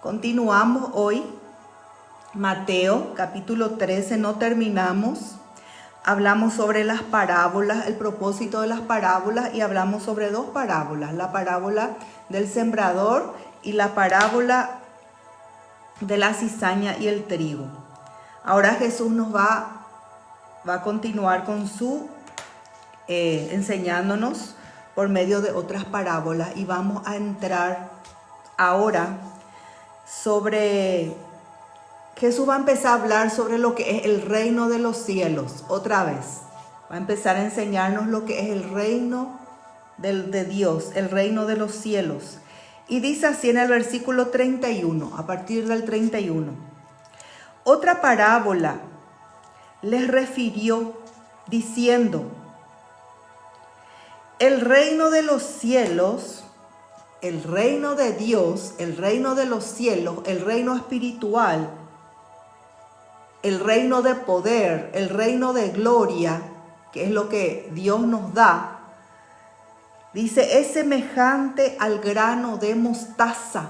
Continuamos hoy, Mateo capítulo 13, no terminamos. Hablamos sobre las parábolas, el propósito de las parábolas y hablamos sobre dos parábolas, la parábola del sembrador y la parábola de la cizaña y el trigo. Ahora Jesús nos va a continuar con su enseñándonos por medio de otras parábolas y vamos a entrar ahora sobre... Jesús va a empezar a hablar sobre lo que es el reino de los cielos, otra vez. Va a empezar a enseñarnos lo que es el reino de Dios, el reino de los cielos. Y dice así en el versículo 31, a partir del 31. Otra parábola les refirió diciendo: el reino de los cielos, el reino de Dios, el reino de los cielos, el reino espiritual, el reino de poder, el reino de gloria, que es lo que Dios nos da, dice, es semejante al grano de mostaza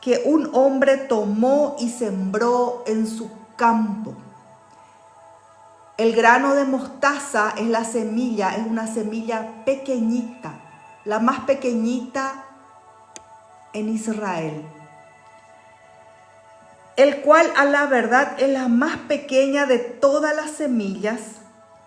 que un hombre tomó y sembró en su campo. El grano de mostaza es la semilla, es una semilla pequeñita, la más pequeñita en Israel, el cual a la verdad es la más pequeña de todas las semillas,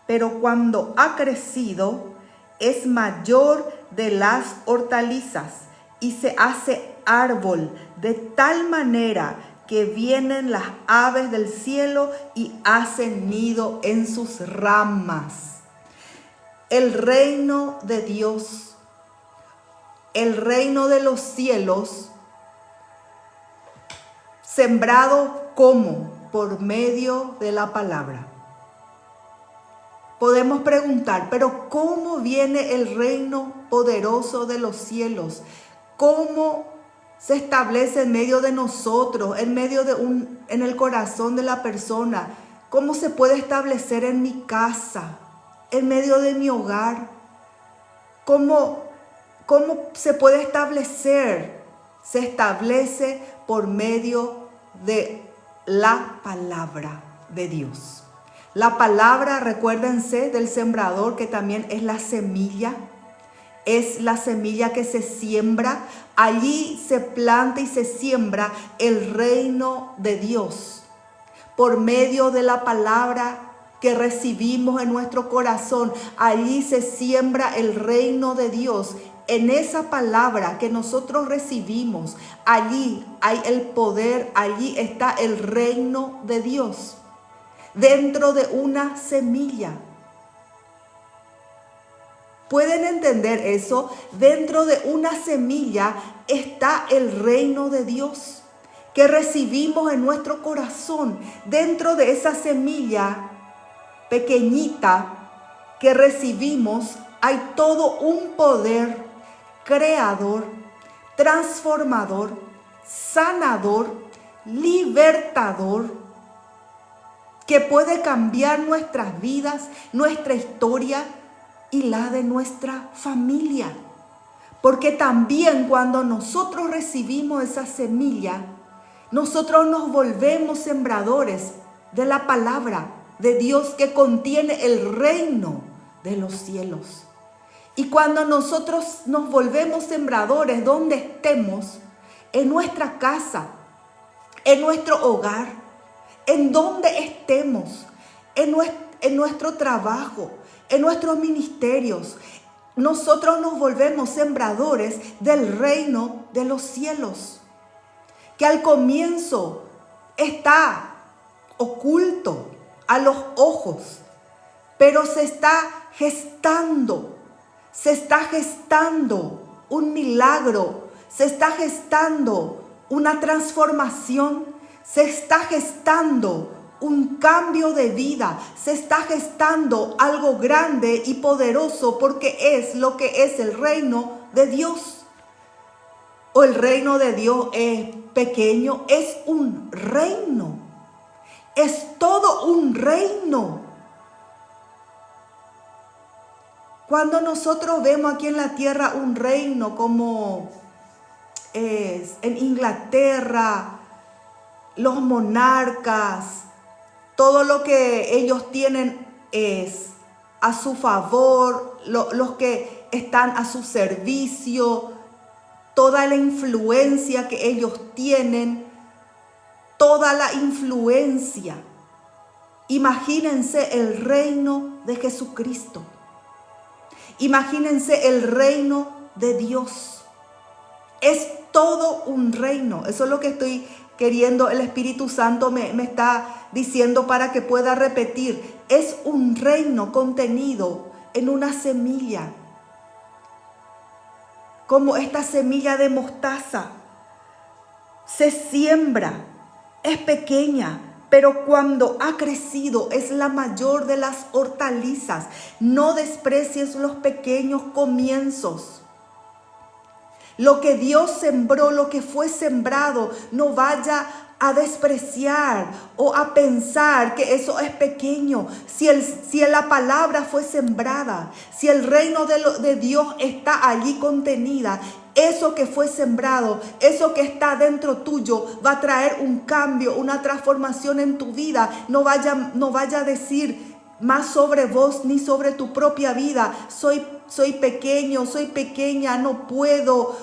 pero cuando ha crecido es mayor de las hortalizas y se hace árbol de tal manera que vienen las aves del cielo y hacen nido en sus ramas. El reino de Dios, el reino de los cielos, sembrado ¿cómo? Por medio de la palabra. Podemos preguntar, pero ¿cómo viene el reino poderoso de los cielos? ¿Cómo se establece en medio de nosotros, en el corazón de la persona? ¿Cómo se puede establecer en mi casa, en medio de mi hogar? ¿Cómo se puede establecer? Se establece por medio de la palabra de Dios. La palabra, recuérdense del sembrador, que también es la semilla que se siembra. Allí se planta y se siembra el reino de Dios por medio de la palabra que recibimos en nuestro corazón. Allí se siembra el reino de Dios. En esa palabra que nosotros recibimos, allí hay el poder, allí está el reino de Dios, dentro de una semilla. ¿Pueden entender eso? Dentro de una semilla está el reino de Dios que recibimos en nuestro corazón. Dentro de esa semilla pequeñita que recibimos hay todo un poder creador, transformador, sanador, libertador, que puede cambiar nuestras vidas, nuestra historia y la de nuestra familia. Porque también cuando nosotros recibimos esa semilla, nosotros nos volvemos sembradores de la palabra de Dios que contiene el reino de los cielos. Y cuando nosotros nos volvemos sembradores donde estemos, en nuestra casa, en nuestro hogar, en donde estemos, en nuestro trabajo, en nuestros ministerios, nosotros nos volvemos sembradores del reino de los cielos, que al comienzo está oculto a los ojos, pero se está gestando un milagro, se está gestando una transformación, se está gestando un cambio de vida, se está gestando algo grande y poderoso, porque es lo que es el reino de Dios. O el reino de Dios es pequeño, es un reino, es todo un reino. Cuando nosotros vemos aquí en la tierra un reino como en Inglaterra, los monarcas, todo lo que ellos tienen es a su favor, los que están a su servicio, toda la influencia que ellos tienen, toda la influencia. Imagínense el reino de Jesucristo. Imagínense el reino de Dios. Es todo un reino. Eso es lo que estoy queriendo. El Espíritu Santo me está diciendo para que pueda repetir. Es un reino contenido en una semilla. Como esta semilla de mostaza. Se siembra. Es pequeña, pero cuando ha crecido es la mayor de las hortalizas. No desprecies los pequeños comienzos. Lo que Dios sembró, lo que fue sembrado, no vaya a despreciar o a pensar que eso es pequeño. Si la palabra fue sembrada, si el reino de Dios está allí contenida, eso que fue sembrado, eso que está dentro tuyo, va a traer un cambio, una transformación en tu vida. No vaya a decir más sobre vos ni sobre tu propia vida. Soy pequeño, soy pequeña, no puedo,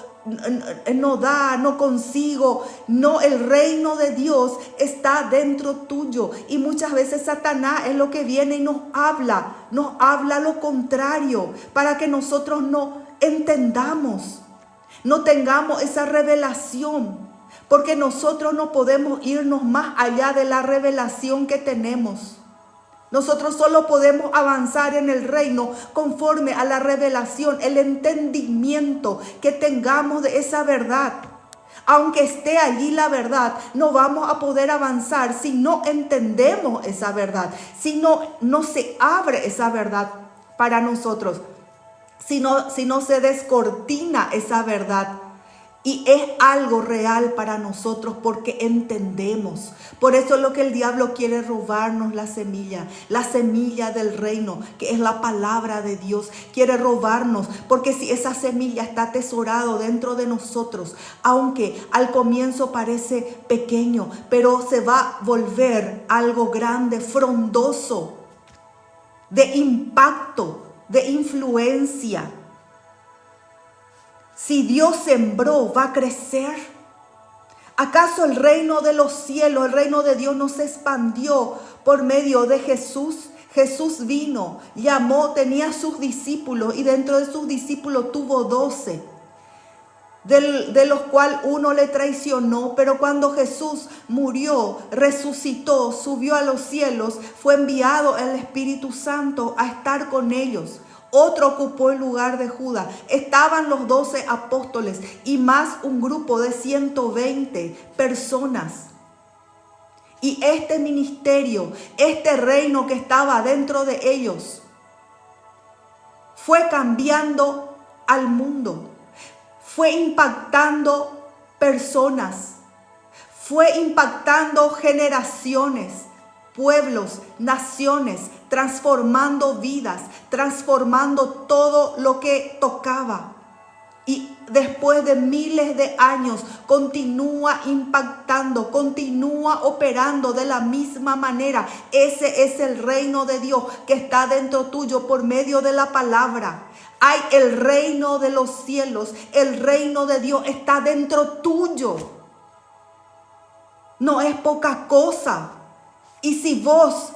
no da, no consigo. No, el reino de Dios está dentro tuyo. Y muchas veces Satanás es lo que viene y nos habla lo contrario, para que nosotros no entendamos, no tengamos esa revelación, porque nosotros no podemos irnos más allá de la revelación que tenemos. Nosotros solo podemos avanzar en el reino conforme a la revelación, el entendimiento que tengamos de esa verdad. Aunque esté allí la verdad, no vamos a poder avanzar si no entendemos esa verdad, si no se abre esa verdad para nosotros, si no se descortina esa verdad. Y es algo real para nosotros porque entendemos. Por eso es lo que el diablo quiere robarnos, la semilla del reino, que es la palabra de Dios. Quiere robarnos, porque si esa semilla está atesorado dentro de nosotros, aunque al comienzo parece pequeño, pero se va a volver algo grande, frondoso, de impacto, de influencia. Si Dios sembró, va a crecer. ¿Acaso el reino de los cielos, el reino de Dios no se expandió por medio de Jesús? Jesús vino, llamó, tenía sus discípulos y dentro de sus discípulos tuvo 12, de los cuales uno le traicionó. Pero cuando Jesús murió, resucitó, subió a los cielos, fue enviado el Espíritu Santo a estar con ellos. Otro ocupó el lugar de Judas. Estaban los 12 apóstoles y más un grupo de 120 personas. Y este ministerio, este reino que estaba dentro de ellos, fue cambiando al mundo. Fue impactando personas. Fue impactando generaciones, pueblos, naciones, transformando vidas, transformando todo lo que tocaba. Y después de miles de años continúa impactando, continúa operando de la misma manera. Ese es el reino de Dios que está dentro tuyo por medio de la palabra. Hay el reino de los cielos, el reino de Dios está dentro tuyo. No es poca cosa. Y si vos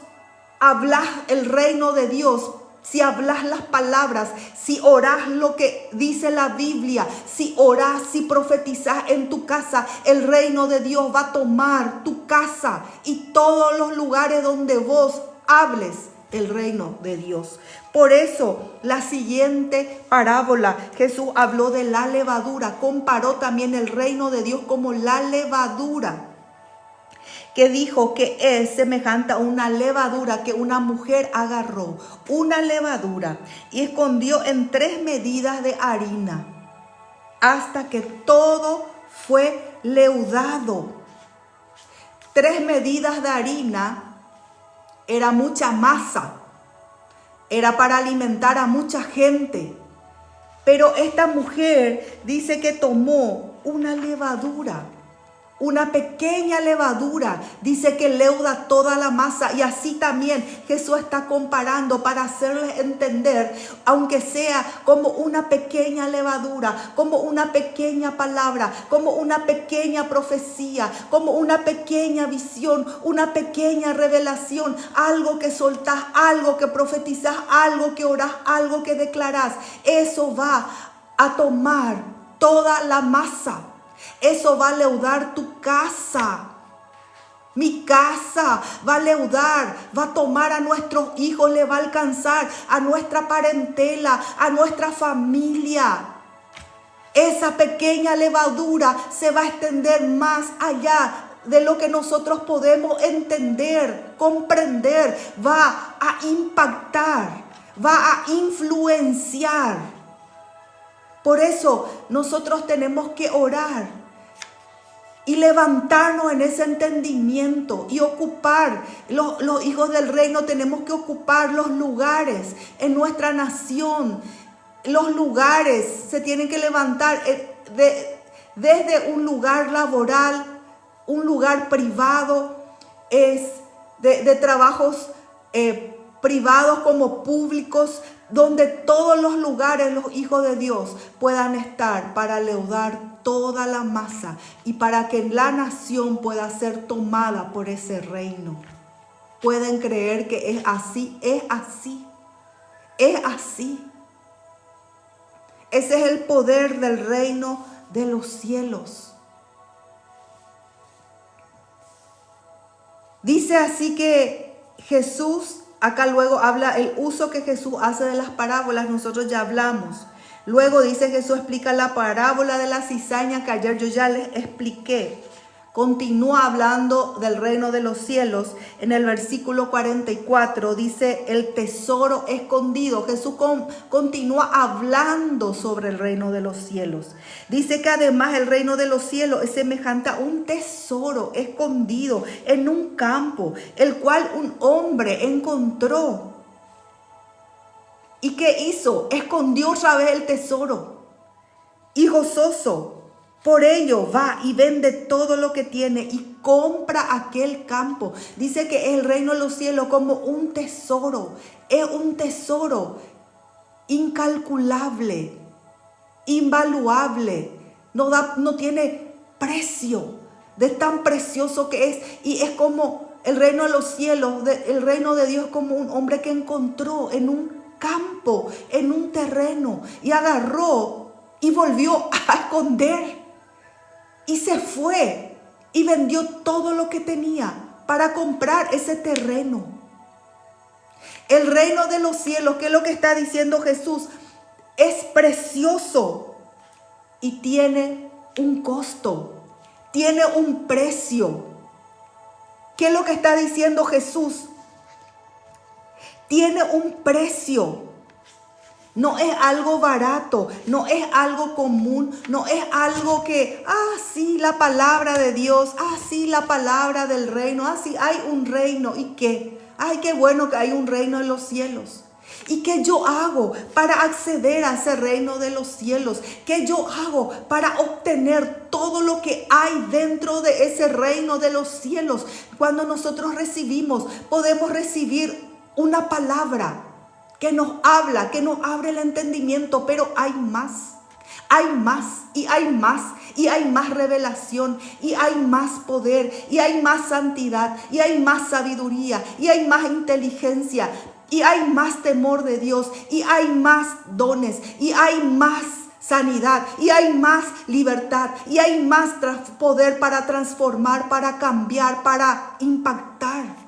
hablas el reino de Dios, si hablas las palabras, si orás lo que dice la Biblia, si orás, si profetizás en tu casa, el reino de Dios va a tomar tu casa y todos los lugares donde vos hables el reino de Dios. Por eso, la siguiente parábola, Jesús habló de la levadura, comparó también el reino de Dios como la levadura, que dijo que es semejante a una levadura que una mujer agarró, una levadura, y escondió en 3 medidas de harina, hasta que todo fue leudado. 3 medidas de harina era mucha masa, era para alimentar a mucha gente. Pero esta mujer dice que tomó una levadura. Una pequeña levadura, dice que leuda toda la masa. Y así también Jesús está comparando para hacerles entender, aunque sea como una pequeña levadura, como una pequeña palabra, como una pequeña profecía, como una pequeña visión, una pequeña revelación, algo que soltás, algo que profetizás, algo que orás, algo que declarás. Eso va a tomar toda la masa. Eso va a leudar tu casa. Mi casa va a leudar, va a tomar a nuestros hijos, le va a alcanzar a nuestra parentela, a nuestra familia. Esa pequeña levadura se va a extender más allá de lo que nosotros podemos entender, comprender. Va a impactar, va a influenciar. Por eso nosotros tenemos que orar y levantarnos en ese entendimiento y ocupar, los hijos del reino tenemos que ocupar los lugares en nuestra nación. Los lugares se tienen que levantar desde un lugar laboral, un lugar privado, de trabajos privados como públicos, donde todos los lugares los hijos de Dios puedan estar para leudar toda la masa y para que la nación pueda ser tomada por ese reino. Pueden creer que es así, es así, es así. Ese es el poder del reino de los cielos. Dice así que Jesús, acá luego habla el uso que Jesús hace de las parábolas, nosotros ya hablamos. Luego dice Jesús explica la parábola de la cizaña que ayer yo ya les expliqué. Continúa hablando del reino de los cielos. En el versículo 44 dice el tesoro escondido. Jesús continúa hablando sobre el reino de los cielos. Dice que además el reino de los cielos es semejante a un tesoro escondido en un campo, el cual un hombre encontró. ¿Y qué hizo? Escondió otra vez el tesoro. Y gozoso por ello va y vende todo lo que tiene y compra aquel campo. Dice que es el reino de los cielos como un tesoro. Es un tesoro incalculable, invaluable. No tiene precio de tan precioso que es. Y es como el reino de los cielos, el reino de Dios, como un hombre que encontró en un campo, en un terreno, y agarró y volvió a esconder. Y se fue y vendió todo lo que tenía para comprar ese terreno. El reino de los cielos, que es lo que está diciendo Jesús, es precioso y tiene un costo, tiene un precio. ¿Qué es lo que está diciendo Jesús? Tiene un precio. No es algo barato, no es algo común, no es algo que, sí, la palabra de Dios, sí, la palabra del reino, sí, hay un reino. ¿Y qué? Ay, qué bueno que hay un reino en los cielos. ¿Y qué yo hago para acceder a ese reino de los cielos? ¿Qué yo hago para obtener todo lo que hay dentro de ese reino de los cielos? Cuando nosotros recibimos, podemos recibir una palabra que nos habla, que nos abre el entendimiento, pero hay más y hay más y hay más revelación y hay más poder y hay más santidad y hay más sabiduría y hay más inteligencia y hay más temor de Dios y hay más dones y hay más sanidad y hay más libertad y hay más poder para transformar, para cambiar, para impactar.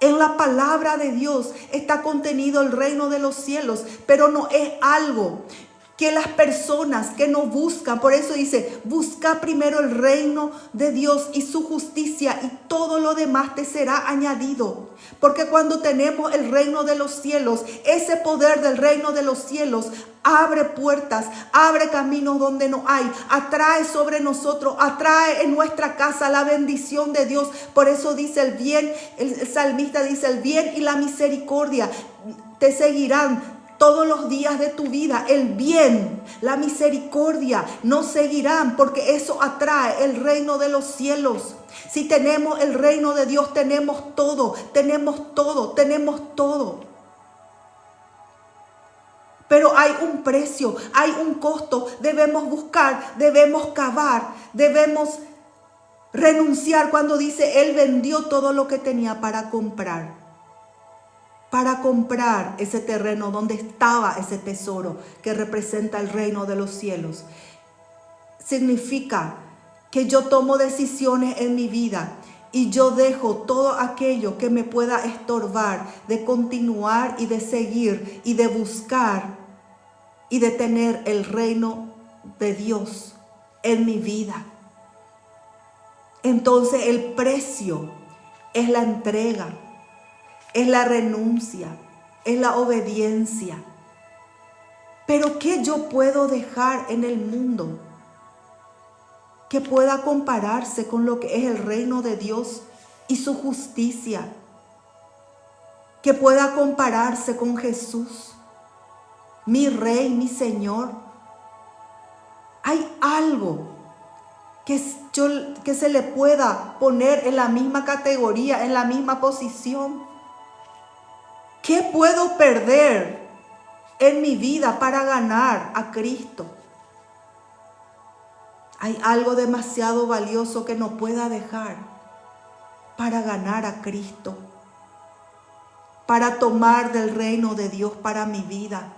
En la palabra de Dios está contenido el reino de los cielos, pero no es algo que las personas que no buscan. Por eso dice, busca primero el reino de Dios y su justicia y todo lo demás te será añadido. Porque cuando tenemos el reino de los cielos, ese poder del reino de los cielos abre puertas, abre caminos donde no hay, atrae sobre nosotros, atrae en nuestra casa la bendición de Dios. Por eso dice el bien, el salmista dice, el bien y la misericordia te seguirán todos los días de tu vida. El bien, la misericordia nos seguirán, porque eso atrae el reino de los cielos. Si tenemos el reino de Dios, tenemos todo, tenemos todo, tenemos todo. Pero hay un precio, hay un costo. Debemos buscar, debemos cavar, debemos renunciar. Cuando dice, Él vendió todo lo que tenía para comprar ese terreno donde estaba ese tesoro que representa el reino de los cielos. Significa que yo tomo decisiones en mi vida y yo dejo todo aquello que me pueda estorbar de continuar y de seguir y de buscar y de tener el reino de Dios en mi vida. Entonces el precio es la entrega, es la renuncia, es la obediencia. Pero ¿qué yo puedo dejar en el mundo que pueda compararse con lo que es el reino de Dios y su justicia? Que pueda compararse con Jesús, mi Rey, mi Señor. ¿Hay algo que se le pueda poner en la misma categoría, en la misma posición? ¿Qué puedo perder en mi vida para ganar a Cristo? ¿Hay algo demasiado valioso que no pueda dejar para ganar a Cristo? Para tomar del reino de Dios para mi vida,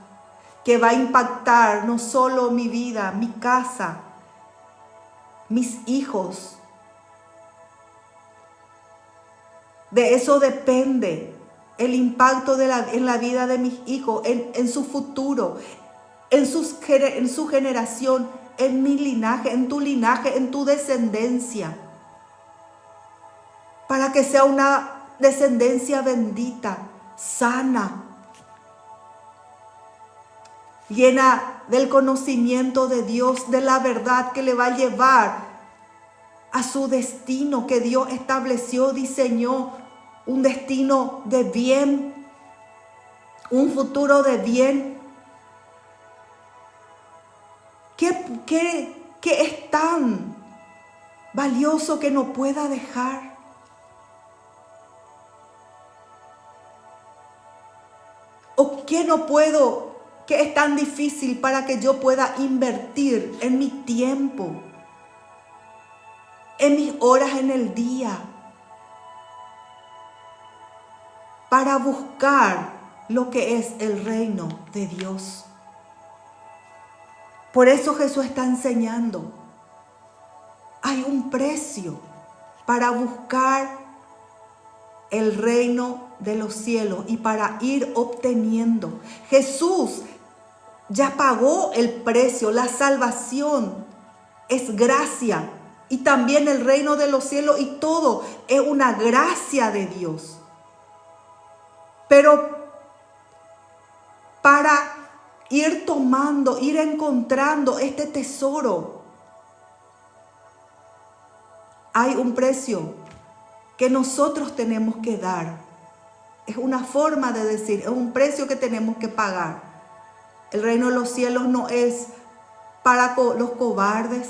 que va a impactar no solo mi vida, mi casa, mis hijos. De eso depende el impacto en la vida de mis hijos, en su futuro, en su generación, en mi linaje, en tu descendencia. Para que sea una descendencia bendita, sana, llena del conocimiento de Dios, de la verdad que le va a llevar a su destino que Dios estableció, diseñó, un destino de bien, un futuro de bien. ¿Qué es tan valioso que no pueda dejar? ¿O qué no puedo, qué es tan difícil para que yo pueda invertir en mi tiempo, en mis horas en el día, para buscar lo que es el reino de Dios? Por eso Jesús está enseñando. Hay un precio para buscar el reino de los cielos y para ir obteniendo. Jesús ya pagó el precio. La salvación es gracia y también el reino de los cielos, y todo es una gracia de Dios. Pero para ir tomando, ir encontrando este tesoro, hay un precio que nosotros tenemos que dar. Es una forma de decir, es un precio que tenemos que pagar. El reino de los cielos no es para los cobardes.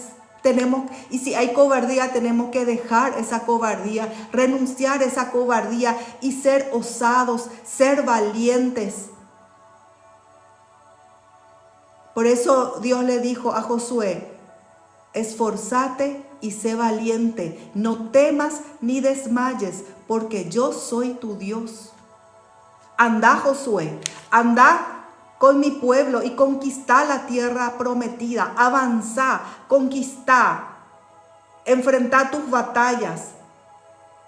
Y si hay cobardía, tenemos que dejar esa cobardía, renunciar a esa cobardía y ser osados, ser valientes. Por eso Dios le dijo a Josué: esforzate y sé valiente, no temas ni desmayes, porque yo soy tu Dios. Anda, Josué, anda con mi pueblo y conquistá la tierra prometida. Avanzá, conquistá, enfrentá tus batallas,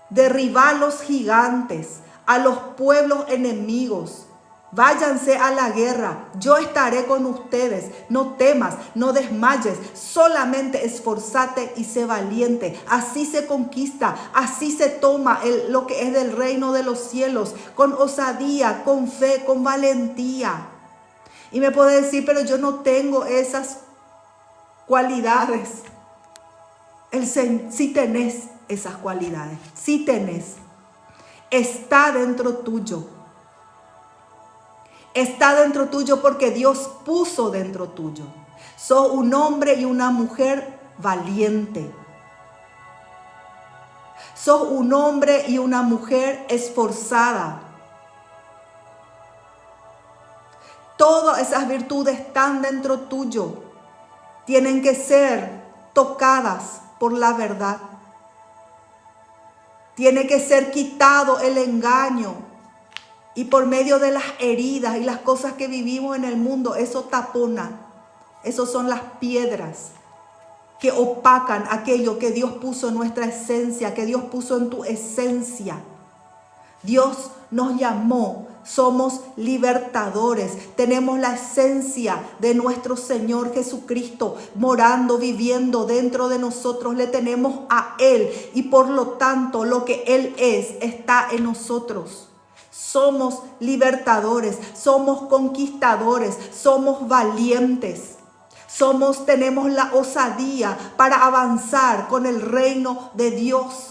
derribá a los gigantes, a los pueblos enemigos. Váyanse a la guerra, yo estaré con ustedes. No temas, no desmayes, solamente esforzate y sé valiente. Así se conquista, así se toma lo que es del reino de los cielos, con osadía, con fe, con valentía. Y me puede decir, pero yo no tengo esas cualidades. Sí tenés esas cualidades, sí tenés. Está dentro tuyo. Está dentro tuyo porque Dios puso dentro tuyo. Sos un hombre y una mujer valiente. Sos un hombre y una mujer esforzada. Todas esas virtudes están dentro tuyo. Tienen que ser tocadas por la verdad. Tiene que ser quitado el engaño. Y por medio de las heridas y las cosas que vivimos en el mundo, eso tapona. Esos son las piedras que opacan aquello que Dios puso en nuestra esencia, que Dios puso en tu esencia. Dios nos llamó, somos libertadores, tenemos la esencia de nuestro Señor Jesucristo morando, viviendo dentro de nosotros, le tenemos a Él y por lo tanto lo que Él es está en nosotros. Somos libertadores, somos conquistadores, somos valientes. Tenemos la osadía para avanzar con el reino de Dios.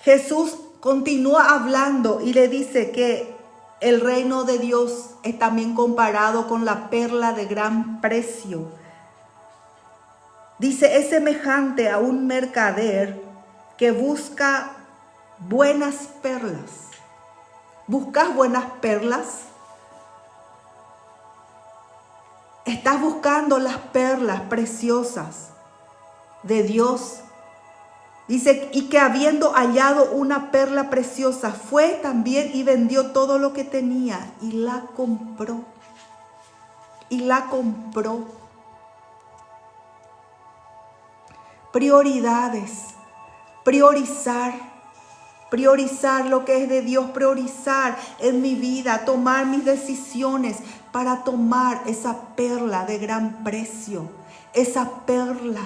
Jesús continúa hablando y le dice que el reino de Dios es también comparado con la perla de gran precio. Dice, es semejante a un mercader que busca buenas perlas. ¿Buscas buenas perlas? Estás buscando las perlas preciosas de Dios. Dice, y que habiendo hallado una perla preciosa, fue también y vendió todo lo que tenía y la compró. Y la compró. Prioridades. Priorizar lo que es de Dios, priorizar en mi vida, tomar mis decisiones para tomar esa perla de gran precio, esa perla.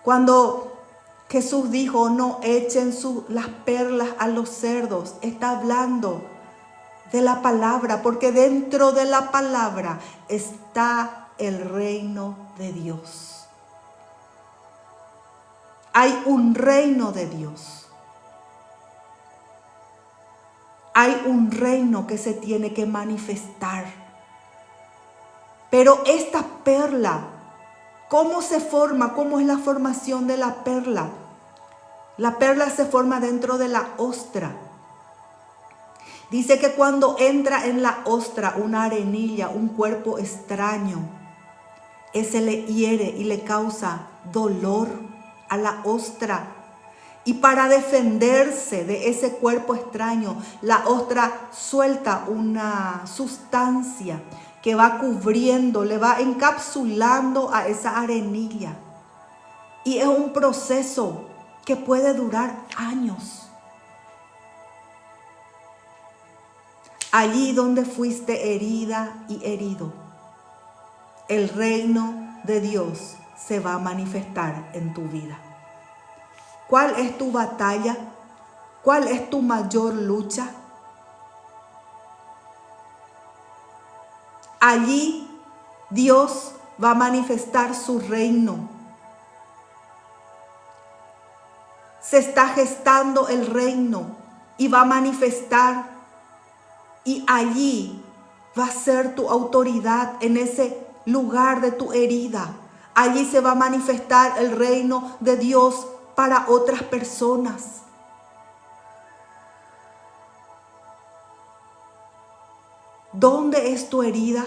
Cuando Jesús dijo, no echen las perlas a los cerdos, está hablando de la palabra, porque dentro de la palabra está el reino de Dios. Hay un reino de Dios. Hay un reino que se tiene que manifestar. Pero esta perla, ¿cómo se forma? ¿Cómo es la formación de la perla? La perla se forma dentro de la ostra. Dice que cuando entra en la ostra una arenilla, un cuerpo extraño, ese le hiere y le causa dolor a la ostra. Y para defenderse de ese cuerpo extraño, la ostra suelta una sustancia que va cubriendo, le va encapsulando a esa arenilla. Y es un proceso que puede durar años. Allí donde fuiste herida y herido, el reino de Dios se va a manifestar en tu vida. ¿Cuál es tu batalla? ¿Cuál es tu mayor lucha? Allí Dios va a manifestar su reino. Se está gestando el reino y va a manifestar. Y allí va a ser tu autoridad en ese lugar de tu herida. Allí se va a manifestar el reino de Dios para otras personas. ¿Dónde es tu herida?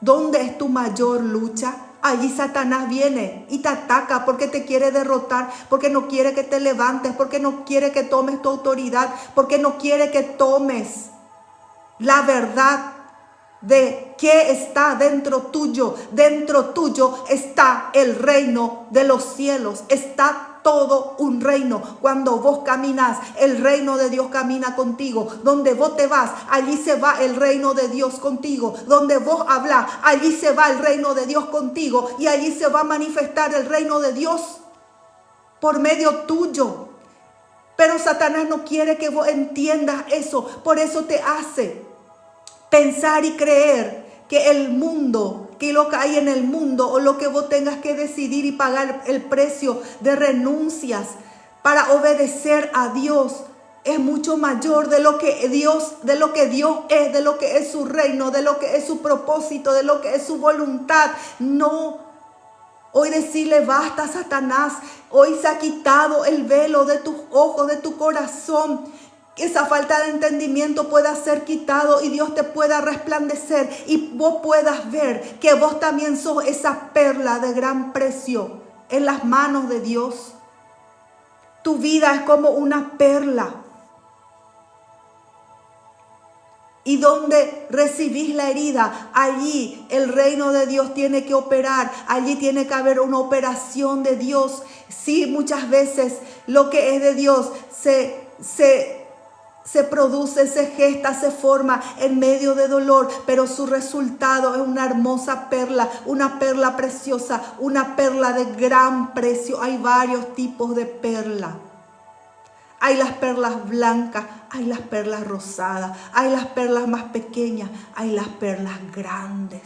¿Dónde es tu mayor lucha? Allí Satanás viene y te ataca porque te quiere derrotar, porque no quiere que te levantes, porque no quiere que tomes tu autoridad, porque no quiere que tomes la verdad de qué está dentro tuyo. Dentro tuyo está el reino de los cielos, está todo un reino. Cuando vos caminas, el reino de Dios camina contigo. Donde vos te vas, allí se va el reino de Dios contigo. Donde vos hablas, allí se va el reino de Dios contigo. Y allí se va a manifestar el reino de Dios por medio tuyo. Pero Satanás no quiere que vos entiendas eso. Por eso te hace pensar y creer que el mundo, que lo que hay en el mundo o lo que vos tengas que decidir y pagar el precio de renuncias para obedecer a Dios, es mucho mayor de lo que Dios es, de lo que es su reino, de lo que es su propósito, de lo que es su voluntad. No, hoy decirle basta, Satanás. Hoy se ha quitado el velo de tus ojos, de tu corazón. Que esa falta de entendimiento pueda ser quitado y Dios te pueda resplandecer y vos puedas ver que vos también sos esa perla de gran precio en las manos de Dios. Tu vida es como una perla. Y donde recibís la herida, allí el reino de Dios tiene que operar. Allí tiene que haber una operación de Dios. Sí, muchas veces lo que es de Dios se produce, se gesta, se forma en medio de dolor, pero su resultado es una hermosa perla, una perla preciosa, una perla de gran precio. Hay varios tipos de perla. Hay las perlas blancas, hay las perlas rosadas, hay las perlas más pequeñas, hay las perlas grandes.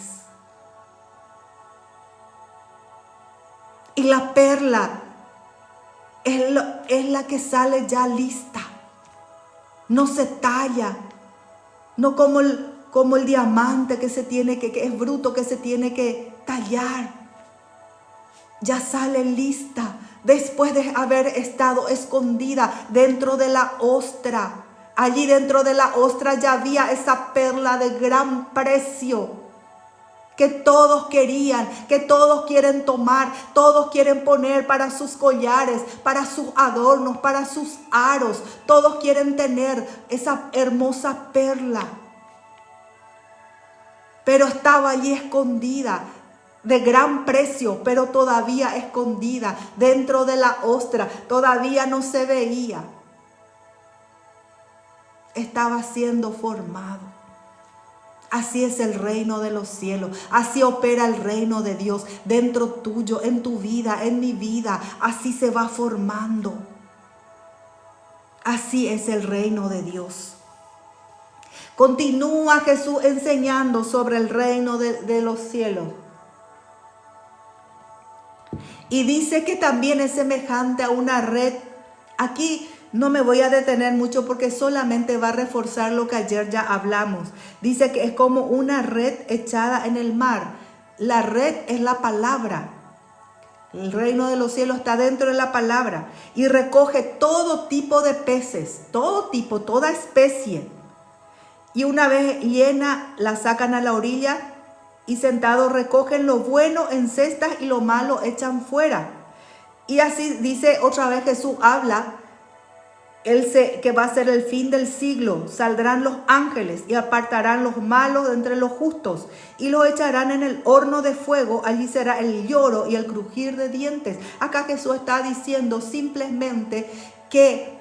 Y la perla es la que sale ya lista. No se talla, no como el diamante que es bruto, que se tiene que tallar. Ya sale lista. Después de haber estado escondida dentro de la ostra. Allí dentro de la ostra ya había esa perla de gran precio. Que todos querían, que todos quieren tomar, todos quieren poner para sus collares, para sus adornos, para sus aros. Todos quieren tener esa hermosa perla. Pero estaba allí escondida. De gran precio, pero todavía escondida dentro de la ostra, todavía no se veía. Estaba siendo formado. Así es el reino de los cielos, así opera el reino de Dios dentro tuyo, en tu vida, en mi vida. Así se va formando. Así es el reino de Dios. Continúa Jesús enseñando sobre el reino de los cielos. Y dice que también es semejante a una red. Aquí no me voy a detener mucho porque solamente va a reforzar lo que ayer ya hablamos. Dice que es como una red echada en el mar. La red es la palabra. El reino de los cielos está dentro de la palabra. Y recoge todo tipo de peces. Todo tipo, toda especie. Y una vez llena, la sacan a la orilla. Y sentados recogen lo bueno en cestas y lo malo echan fuera. Y así dice otra vez Jesús habla, que va a ser el fin del siglo. Saldrán los ángeles y apartarán los malos de entre los justos y los echarán en el horno de fuego. Allí será el lloro y el crujir de dientes. Acá Jesús está diciendo simplemente que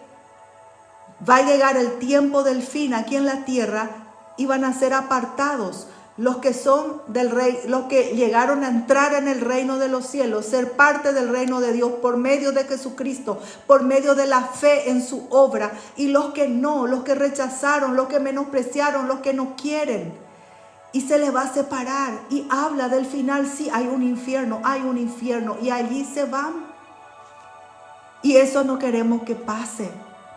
va a llegar el tiempo del fin aquí en la tierra y van a ser apartados. Los que son del rey, los que llegaron a entrar en el reino de los cielos, ser parte del reino de Dios por medio de Jesucristo, por medio de la fe en su obra, y los que no, los que rechazaron, los que menospreciaron, los que no quieren, y se les va a separar. Y habla del final. Sí, hay un infierno, y allí se van. Y eso no queremos que pase,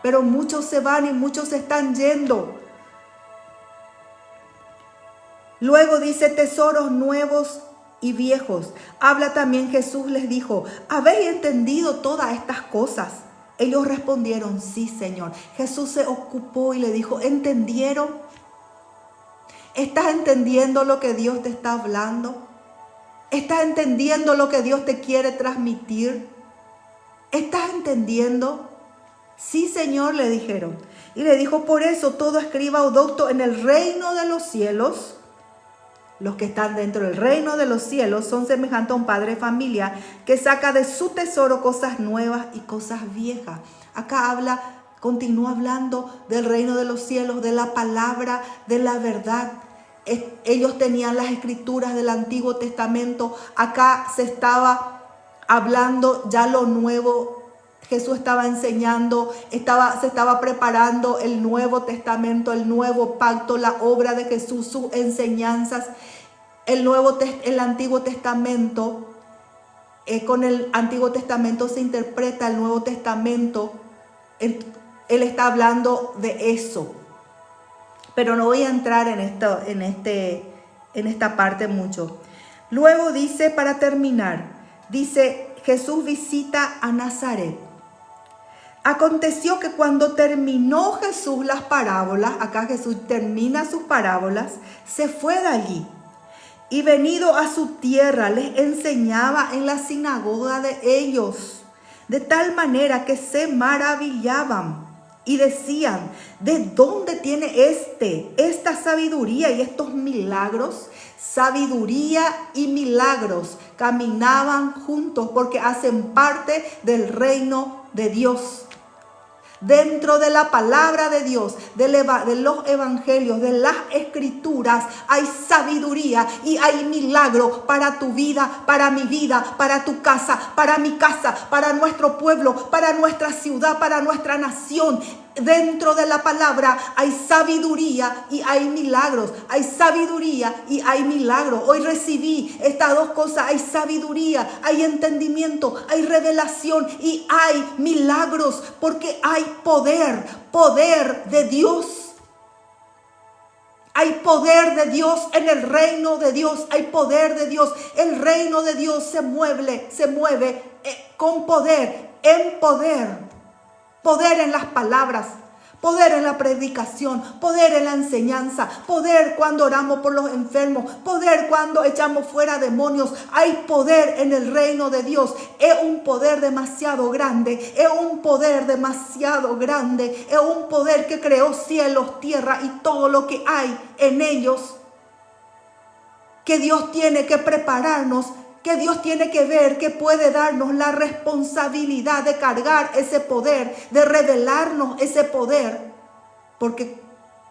pero muchos se van y muchos se están yendo. Luego dice tesoros nuevos y viejos. Habla también Jesús, les dijo, ¿habéis entendido todas estas cosas? Ellos respondieron, sí, Señor. Jesús se ocupó y le dijo, ¿entendieron? ¿Estás entendiendo lo que Dios te está hablando? ¿Estás entendiendo lo que Dios te quiere transmitir? ¿Estás entendiendo? Sí, Señor, le dijeron. Y le dijo, por eso todo escriba o docto en el reino de los cielos. Los que están dentro del reino de los cielos son semejantes a un padre de familia que saca de su tesoro cosas nuevas y cosas viejas. Acá continúa hablando del reino de los cielos, de la palabra, de la verdad. Ellos tenían las escrituras del Antiguo Testamento. Acá se estaba hablando ya lo nuevo. Jesús estaba enseñando, se estaba preparando el Nuevo Testamento, el nuevo pacto, la obra de Jesús, sus enseñanzas. El Antiguo Testamento, con el Antiguo Testamento se interpreta el Nuevo Testamento Él está hablando de eso. Pero no voy a entrar en esta parte mucho. Luego dice, para terminar, dice, Jesús visita a Nazaret. Aconteció que cuando terminó Jesús las parábolas, acá Jesús termina sus parábolas, se fue de allí. Y venido a su tierra, les enseñaba en la sinagoga de ellos, de tal manera que se maravillaban y decían, ¿de dónde tiene esta sabiduría y estos milagros? Sabiduría y milagros caminaban juntos porque hacen parte del reino de Dios. Dentro de la palabra de Dios, de los evangelios, de las escrituras, hay sabiduría y hay milagro para tu vida, para mi vida, para tu casa, para mi casa, para nuestro pueblo, para nuestra ciudad, para nuestra nación. Dentro de la palabra hay sabiduría y hay milagros. Hay sabiduría y hay milagros. Hoy recibí estas dos cosas. Hay sabiduría, hay entendimiento, hay revelación y hay milagros. Porque hay poder de Dios. Hay poder de Dios en el reino de Dios. Hay poder de Dios. El reino de Dios se mueve con poder, en poder. Poder en las palabras, poder en la predicación, poder en la enseñanza, poder cuando oramos por los enfermos, poder cuando echamos fuera demonios. Hay poder en el reino de Dios. Es un poder demasiado grande, es un poder demasiado grande, es un poder que creó cielos, tierra y todo lo que hay en ellos. Que Dios tiene que prepararnos, que Dios tiene que ver, que puede darnos la responsabilidad de cargar ese poder, de revelarnos ese poder, porque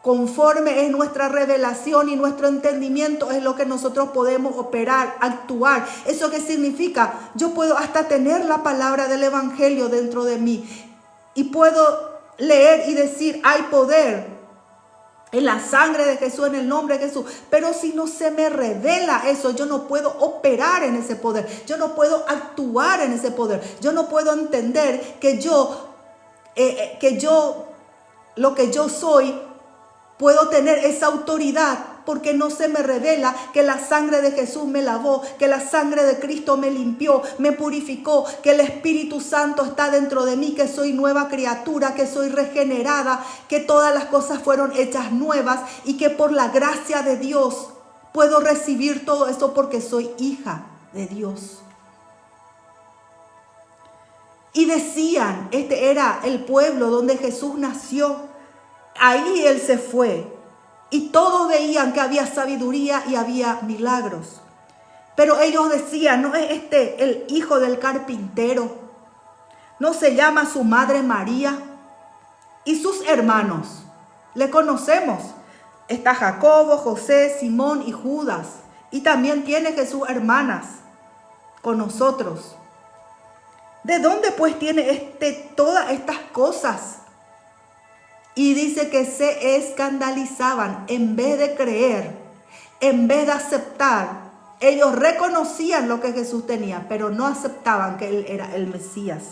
conforme es nuestra revelación y nuestro entendimiento es lo que nosotros podemos operar, actuar. ¿Eso qué significa? Yo puedo hasta tener la palabra del evangelio dentro de mí y puedo leer y decir, hay poder en la sangre de Jesús, en el nombre de Jesús. Pero si no se me revela eso, yo no puedo operar en ese poder. Yo no puedo actuar en ese poder. Yo no puedo entender que lo que yo soy, puedo tener esa autoridad porque no se me revela que la sangre de Jesús me lavó, que la sangre de Cristo me limpió, me purificó, que el Espíritu Santo está dentro de mí, que soy nueva criatura, que soy regenerada, que todas las cosas fueron hechas nuevas y que por la gracia de Dios puedo recibir todo eso porque soy hija de Dios. Y decían, este era el pueblo donde Jesús nació, ahí Él se fue. Y todos veían que había sabiduría y había milagros. Pero ellos decían, ¿no es este el hijo del carpintero? ¿No se llama su madre María? Y sus hermanos, le conocemos. Está Jacobo, José, Simón y Judas. Y también tiene Jesús hermanas con nosotros. ¿De dónde pues tiene todas estas cosas? Y dice que se escandalizaban en vez de creer, en vez de aceptar. Ellos reconocían lo que Jesús tenía, pero no aceptaban que Él era el Mesías.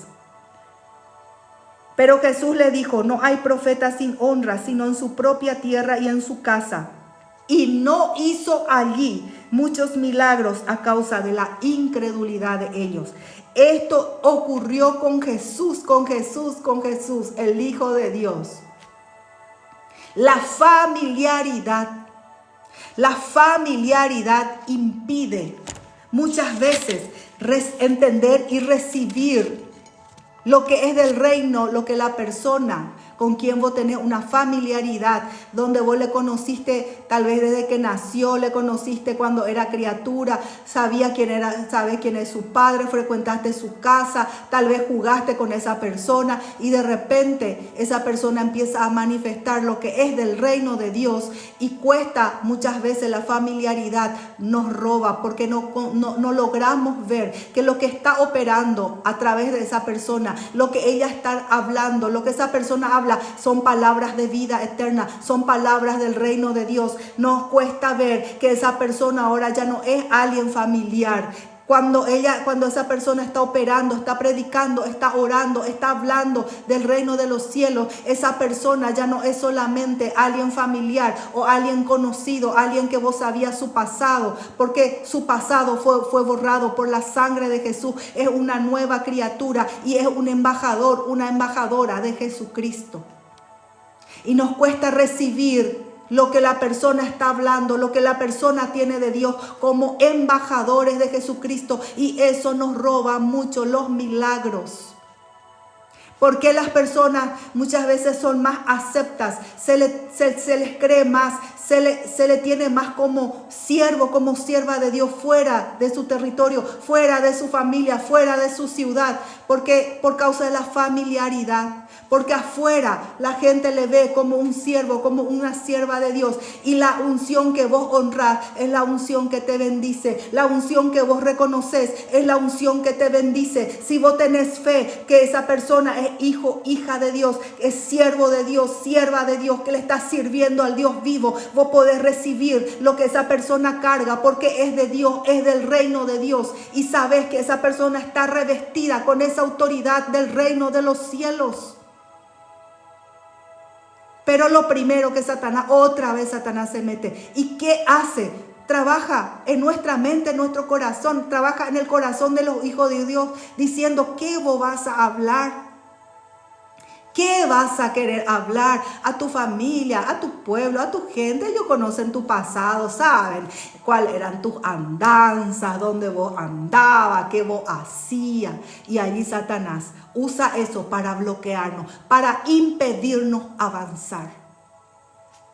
Pero Jesús le dijo, no hay profeta sin honra, sino en su propia tierra y en su casa. Y no hizo allí muchos milagros a causa de la incredulidad de ellos. Esto ocurrió con Jesús, el Hijo de Dios. La familiaridad impide muchas veces entender y recibir lo que es del reino, lo que la persona con quien vos tenés una familiaridad, donde vos le conociste tal vez desde que nació, le conociste cuando era criatura, sabía quién era, sabes quién es su padre, frecuentaste su casa, tal vez jugaste con esa persona y de repente esa persona empieza a manifestar lo que es del reino de Dios y cuesta muchas veces la familiaridad, nos roba porque no logramos ver que lo que está operando a través de esa persona, lo que ella está hablando, lo que esa persona habla, son palabras de vida eterna, son palabras del reino de Dios. Nos cuesta ver que esa persona ahora ya no es alguien familiar. Cuando esa persona está operando, está predicando, está orando, está hablando del reino de los cielos, esa persona ya no es solamente alguien familiar o alguien conocido, alguien que vos sabías su pasado, porque su pasado fue borrado por la sangre de Jesús. Es una nueva criatura y es un embajador, una embajadora de Jesucristo. Y nos cuesta recibir lo que la persona está hablando, lo que la persona tiene de Dios como embajadores de Jesucristo. Y eso nos roba mucho los milagros. Porque las personas muchas veces son más aceptas, se les cree más, se le tiene más como siervo, como sierva de Dios fuera de su territorio, fuera de su familia, fuera de su ciudad, porque por causa de la familiaridad. Porque afuera la gente le ve como un siervo, como una sierva de Dios. Y la unción que vos honrás es la unción que te bendice. La unción que vos reconoces es la unción que te bendice. Si vos tenés fe que esa persona es hijo, hija de Dios, es siervo de Dios, sierva de Dios, que le está sirviendo al Dios vivo, vos podés recibir lo que esa persona carga, porque es de Dios, es del reino de Dios. Y sabes que esa persona está revestida con esa autoridad del reino de los cielos. Pero lo primero que otra vez Satanás se mete. ¿Y qué hace? Trabaja en nuestra mente, en nuestro corazón. Trabaja en el corazón de los hijos de Dios diciendo, ¿qué vos vas a hablar? ¿Qué vas a querer hablar a tu familia, a tu pueblo, a tu gente? Ellos conocen tu pasado, saben cuáles eran tus andanzas, dónde vos andabas, qué vos hacías. Y allí Satanás usa eso para bloquearnos, para impedirnos avanzar.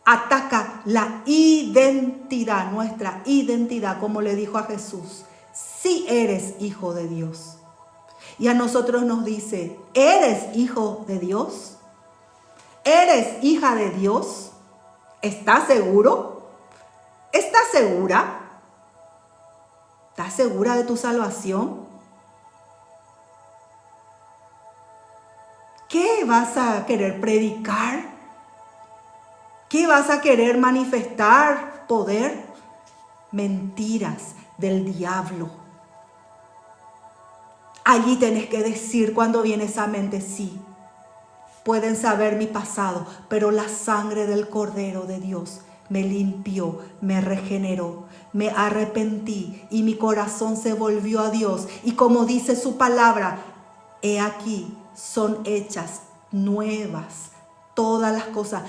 Ataca la identidad, nuestra identidad, como le dijo a Jesús. Si eres hijo de Dios. Y a nosotros nos dice, ¿eres hijo de Dios? ¿Eres hija de Dios? ¿Estás seguro? ¿Estás segura? ¿Estás segura de tu salvación? ¿Qué vas a querer predicar? ¿Qué vas a querer manifestar? ¿Poder? Mentiras del diablo. Allí tenés que decir cuando viene esa mente, sí, pueden saber mi pasado, pero la sangre del Cordero de Dios me limpió, me regeneró, me arrepentí y mi corazón se volvió a Dios. Y como dice su palabra, he aquí, son hechas nuevas todas las cosas.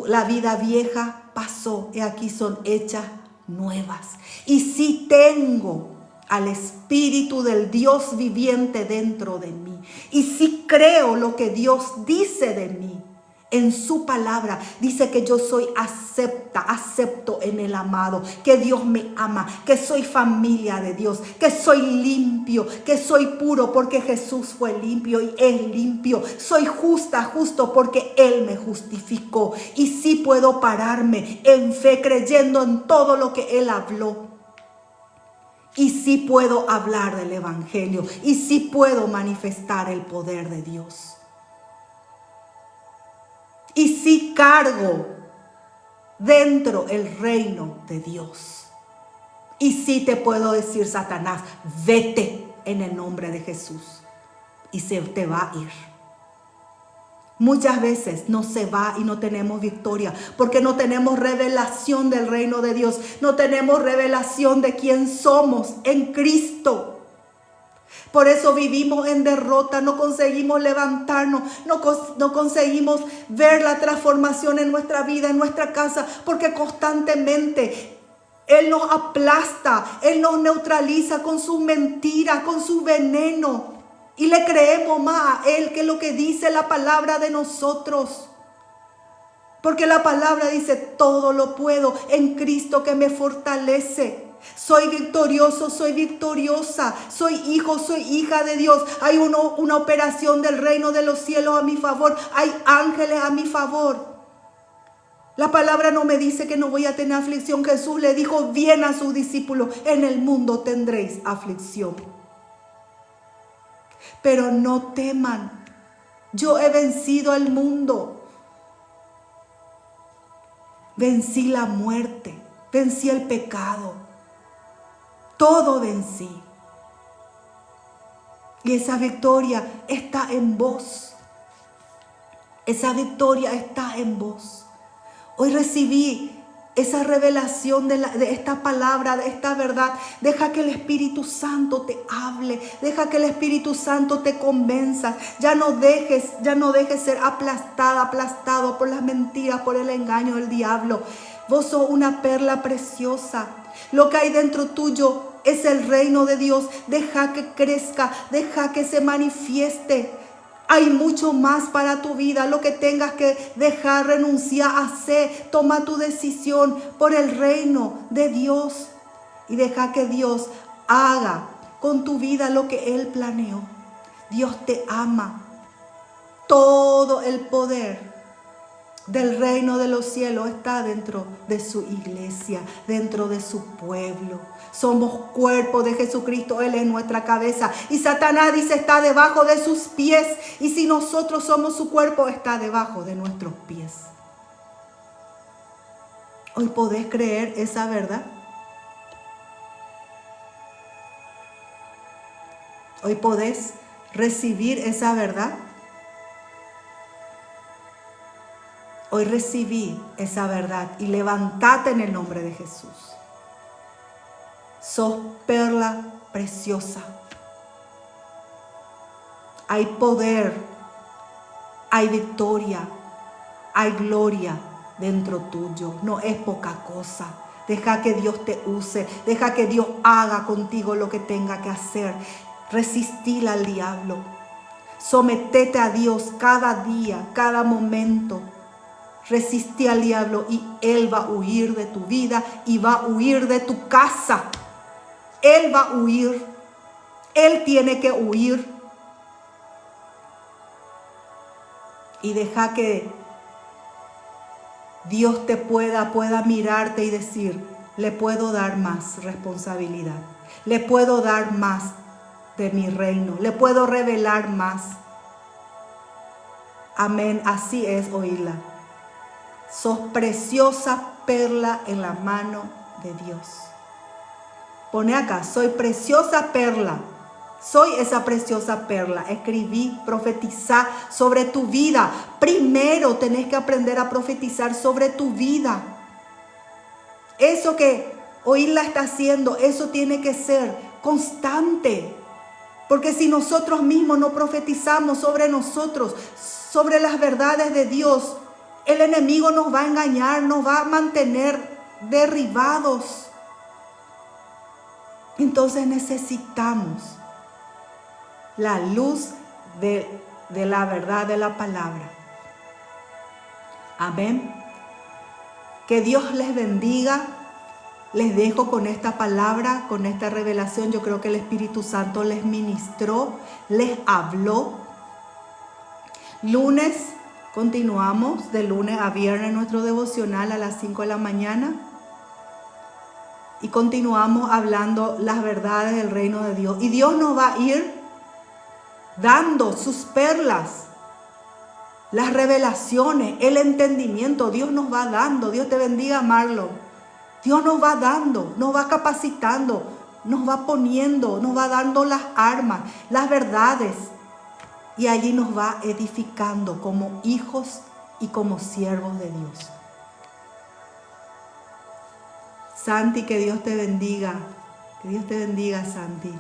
La vida vieja pasó, he aquí son hechas nuevas. Y si tengo al Espíritu del Dios viviente dentro de mí, y si creo lo que Dios dice de mí, en su palabra dice que yo soy acepto en el amado, que Dios me ama, que soy familia de Dios, que soy limpio, que soy puro porque Jesús fue limpio y es limpio. Soy justo porque Él me justificó. Y sí puedo pararme en fe creyendo en todo lo que Él habló. Y sí puedo hablar del Evangelio. Y sí puedo manifestar el poder de Dios. Y sí cargo dentro el reino de Dios. Y sí te puedo decir, Satanás, vete en el nombre de Jesús. Y se te va a ir. Muchas veces no se va y no tenemos victoria porque no tenemos revelación del reino de Dios. No tenemos revelación de quién somos en Cristo. Por eso vivimos en derrota, no conseguimos levantarnos, no conseguimos ver la transformación en nuestra vida, en nuestra casa, porque constantemente Él nos aplasta, Él nos neutraliza con sus mentiras, con su veneno. Y le creemos más a Él que lo que dice la palabra de nosotros. Porque la palabra dice, todo lo puedo en Cristo que me fortalece. Soy victorioso, soy victoriosa, soy hijo, soy hija de Dios. Hay una operación del reino de los cielos a mi favor. Hay ángeles a mi favor. La palabra no me dice que no voy a tener aflicción. Jesús le dijo bien a sus discípulos, en el mundo tendréis aflicción. Pero no teman, yo he vencido al mundo. Vencí la muerte, vencí el pecado. Todo vencí. Y esa victoria está en vos. Esa victoria está en vos. Hoy recibí esa revelación de esta palabra, de esta verdad. Deja que el Espíritu Santo te hable. Deja que el Espíritu Santo te convenza. Ya no dejes ser aplastado por las mentiras, por el engaño del diablo. Vos sos una perla preciosa. Lo que hay dentro tuyo es el reino de Dios. Deja que crezca, deja que se manifieste. Hay mucho más para tu vida. Lo que tengas que dejar, renunciar, hacer. Toma tu decisión por el reino de Dios. Y deja que Dios haga con tu vida lo que Él planeó. Dios te ama. Todo el poder del reino de los cielos está dentro de su iglesia, dentro de su pueblo. Somos cuerpo de Jesucristo, Él es nuestra cabeza. Y Satanás dice está debajo de sus pies. Y si nosotros somos su cuerpo, está debajo de nuestros pies. ¿Hoy podés creer esa verdad? ¿Hoy podés recibir esa verdad? Hoy recibí esa verdad y levántate en el nombre de Jesús. Sos perla preciosa. Hay poder, hay victoria, hay gloria dentro tuyo. No es poca cosa. Deja que Dios te use. Deja que Dios haga contigo lo que tenga que hacer. Resistir al diablo. Sometete a Dios cada día, cada momento. Resistí al diablo y Él va a huir de tu vida y va a huir de tu casa. Él va a huir. Él tiene que huir. Y deja que Dios te pueda mirarte y decir, le puedo dar más responsabilidad. Le puedo dar más de mi reino. Le puedo revelar más. Amén. Así es oírla. Sos preciosa perla en la mano de Dios. Pone acá, soy preciosa perla. Soy esa preciosa perla. Escribí, profetizá sobre tu vida. Primero tenés que aprender a profetizar sobre tu vida. Eso que oírla está haciendo, eso tiene que ser constante. Porque si nosotros mismos no profetizamos sobre nosotros, sobre las verdades de Dios, el enemigo nos va a engañar, nos va a mantener derribados. Entonces necesitamos la luz de la verdad de la palabra. Amén. Que Dios les bendiga. Les dejo con esta palabra, con esta revelación. Yo creo que el Espíritu Santo les ministró, les habló. Lunes. Continuamos de lunes a viernes nuestro devocional a las 5 de la mañana y continuamos hablando las verdades del reino de Dios. Y Dios nos va a ir dando sus perlas, las revelaciones, el entendimiento. Dios nos va dando. Dios te bendiga, Marlon. Dios nos va dando, nos va capacitando, nos va poniendo, nos va dando las armas, las verdades. Y allí nos va edificando como hijos y como siervos de Dios. Santi, que Dios te bendiga. Que Dios te bendiga, Santi.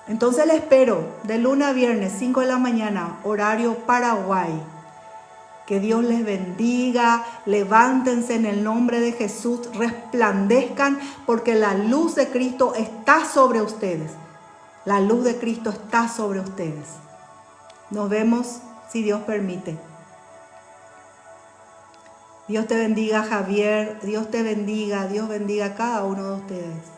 Entonces le espero de lunes a viernes, 5 de la mañana, horario Paraguay. Que Dios les bendiga. Levántense en el nombre de Jesús. Resplandezcan porque la luz de Cristo está sobre ustedes. La luz de Cristo está sobre ustedes. Nos vemos si Dios permite. Dios te bendiga, Javier. Dios te bendiga. Dios bendiga a cada uno de ustedes.